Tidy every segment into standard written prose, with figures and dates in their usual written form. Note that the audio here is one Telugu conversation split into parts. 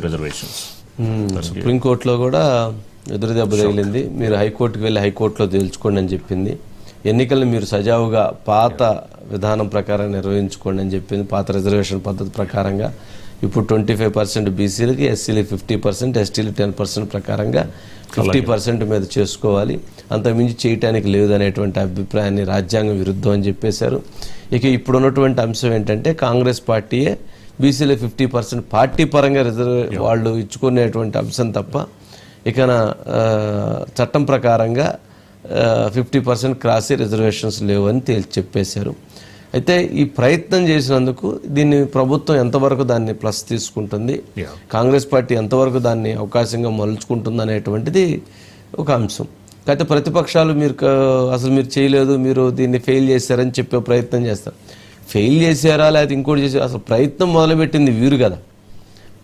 రిజర్వేషన్స్ సుప్రీంకోర్టులో కూడా ఎదురు దెబ్బ తగిలింది. మీరు హైకోర్టుకు వెళ్ళి హైకోర్టులో తేల్చుకోండి అని చెప్పింది. ఎన్నికలను మీరు సజావుగా పాత విధానం ప్రకారం నిర్వహించుకోండి అని చెప్పింది. పాత రిజర్వేషన్ పద్ధతి ప్రకారంగా ఇప్పుడు 25% బీసీలకి, ఎస్సీలకి 50%, ఎస్టీలు 10% ప్రకారంగా 50% మీద చేసుకోవాలి, అంతకుమించి చేయటానికి లేదనేటువంటి అభిప్రాయాన్ని రాజ్యాంగ విరుద్ధం అని చెప్పేశారు. ఇక ఇప్పుడు ఉన్నటువంటి అంశం ఏంటంటే కాంగ్రెస్ పార్టీయే బీసీలో 50% పార్టీ పరంగా వాళ్ళు ఇచ్చుకునేటువంటి అంశం తప్ప ఇక చట్టం ప్రకారంగా 50% క్రాస్ రిజర్వేషన్స్ లేవని తేల్చి చెప్పేశారు. అయితే ఈ ప్రయత్నం చేసినందుకు దీన్ని ప్రభుత్వం ఎంతవరకు దాన్ని ప్లస్ తీసుకుంటుంది, కాంగ్రెస్ పార్టీ ఎంతవరకు దాన్ని అవకాశంగా మలుచుకుంటుంది అనేటువంటిది ఒక అంశం. అయితే ప్రతిపక్షాలు అసలు మీరు చేయలేదు, మీరు దీన్ని ఫెయిల్ చేశారని చెప్పే ప్రయత్నం చేస్తారు. ఫెయిల్ చేశారా లేకపోతే ఇంకోటి చేశారా? అసలు ప్రయత్నం మొదలుపెట్టింది వీరు కదా.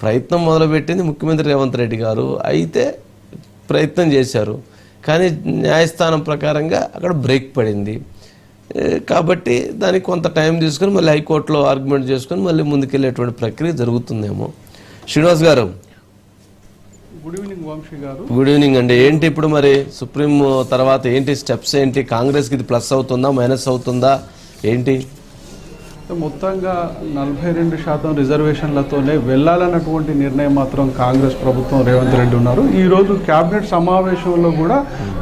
ప్రయత్నం మొదలుపెట్టింది ముఖ్యమంత్రి రేవంత్ రెడ్డి గారు. అయితే ప్రయత్నం చేశారు, కానీ న్యాయస్థానం ప్రకారంగా అక్కడ బ్రేక్ పడింది. కాబట్టి దానికి కొంత టైం తీసుకొని మళ్ళీ హైకోర్టులో ఆర్గ్యుమెంట్ చేసుకొని మళ్ళీ ముందుకెళ్ళేటువంటి ప్రక్రియ జరుగుతుందేమో. శ్రీనివాస్ గారు, గుడ్ ఈవినింగ్. వంశీ గారు, గుడ్ ఈవినింగ్ అండి. ఏంటి ఇప్పుడు మరి సుప్రీం తర్వాత ఏంటి స్టెప్స్ ఏంటి? కాంగ్రెస్కి ఇది ప్లస్ అవుతుందా మైనస్ అవుతుందా ఏంటి? మొత్తంగా 42% రిజర్వేషన్లతోనే వెళ్లాలన్నటువంటి నిర్ణయం మాత్రం కాంగ్రెస్ ప్రభుత్వం రేవంత్ రెడ్డి ఉన్నారు. ఈరోజు కేబినెట్ సమావేశంలో కూడా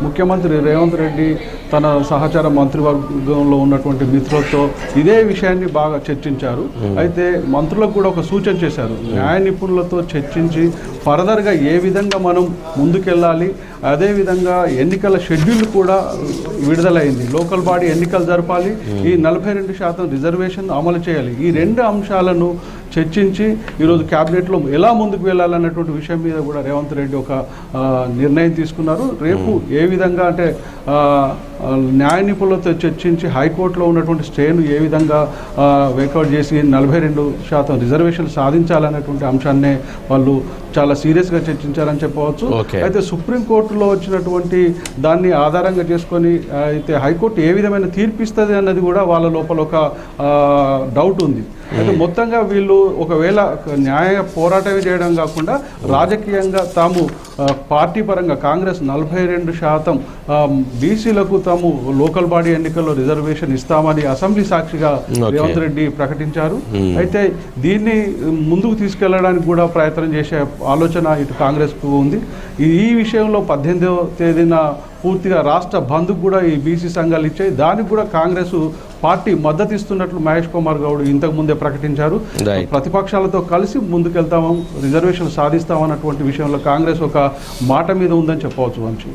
ముఖ్యమంత్రి రేవంత్ రెడ్డి తన సహచార మంత్రివర్గంలో ఉన్నటువంటి మిత్రులతో ఇదే విషయాన్ని బాగా చర్చించారు. అయితే మంత్రులకు కూడా ఒక సూచన చేశారు. న్యాయ నిపుణులతో చర్చించి ఫర్దర్గా ఏ విధంగా మనం ముందుకెళ్ళాలి, అదేవిధంగా ఎన్నికల షెడ్యూల్ కూడా విడుదలైంది. లోకల్ బాడీ ఎన్నికలు జరపాలి, ఈ 42% రిజర్వేషన్ అమలు చేయాలి. ఈ రెండు అంశాలను చర్చించి ఈరోజు క్యాబినెట్లో ఎలా ముందుకు వెళ్ళాలన్నటువంటి విషయం మీద కూడా రేవంత్ రెడ్డి ఒక నిర్ణయం తీసుకున్నారు. రేపు ఏ విధంగా అంటే న్యాయ నిపుణులతో చర్చించి హైకోర్టులో ఉన్నటువంటి స్టేను ఏ విధంగా వేకౌట్ చేసి 42% రిజర్వేషన్ సాధించాలనేటువంటి అంశాన్నే వాళ్ళు చాలా సీరియస్గా చర్చించారని చెప్పవచ్చు. అయితే సుప్రీంకోర్టులో వచ్చినటువంటి దాన్ని ఆధారంగా చేసుకొని అయితే హైకోర్టు ఏ విధమైన తీర్పిస్తుంది అన్నది కూడా వాళ్ళ లోపల ఒక డౌట్ ఉంది. అయితే మొత్తంగా వీళ్ళు ఒకవేళ న్యాయ పోరాటమే చేయడం కాకుండా రాజకీయంగా తాము పార్టీ పరంగా కాంగ్రెస్ 42% బీసీలకు తాము లోకల్ బాడీ ఎన్నికల్లో రిజర్వేషన్ ఇస్తామని అసెంబ్లీ సాక్షిగా రేవంత్ రెడ్డి ప్రకటించారు. అయితే దీన్ని ముందుకు తీసుకెళ్లడానికి కూడా ప్రయత్నం చేసే ఆలోచన ఇటు కాంగ్రెస్కు ఉంది. ఈ విషయంలో 18వ తేదీన పూర్తిగా రాష్ట్ర బంద్కు కూడా ఈ బీసీ సంఘాలు ఇచ్చాయి. దానికి కూడా కాంగ్రెస్ పార్టీ మద్దతు ఇస్తున్నట్లు మహేష్ కుమార్ గౌడ్ ఇంతకు ముందే ప్రకటించారు. ప్రతిపక్షాలతో కలిసి ముందుకెళ్తాము, రిజర్వేషన్ సాధిస్తామన్నటువంటి విషయంలో కాంగ్రెస్ ఒక మాట మీద ఉందని చెప్పవచ్చు. వంశీ,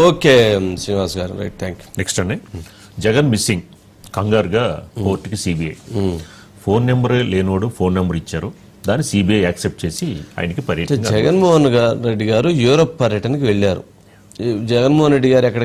ఓకే శ్రీనివాస్ గారు, రైట్, థ్యాంక్ యూ. నెక్స్ట్ అండి, జగన్ మిస్సింగ్ కంగారుగా కోర్టుకి సిబిఐ ఫోన్ నెంబర్ లేనోడు ఫోన్ నెంబర్ ఇచ్చారు. దాన్ని సిబిఐ యాక్సెప్ట్ చేసి ఆయనకి పర్యటన. జగన్మోహన్ రెడ్డి గారు యూరోప్ పర్యటనకి వెళ్ళారు. జగన్మోహన్ రెడ్డి గారు ఎక్కడ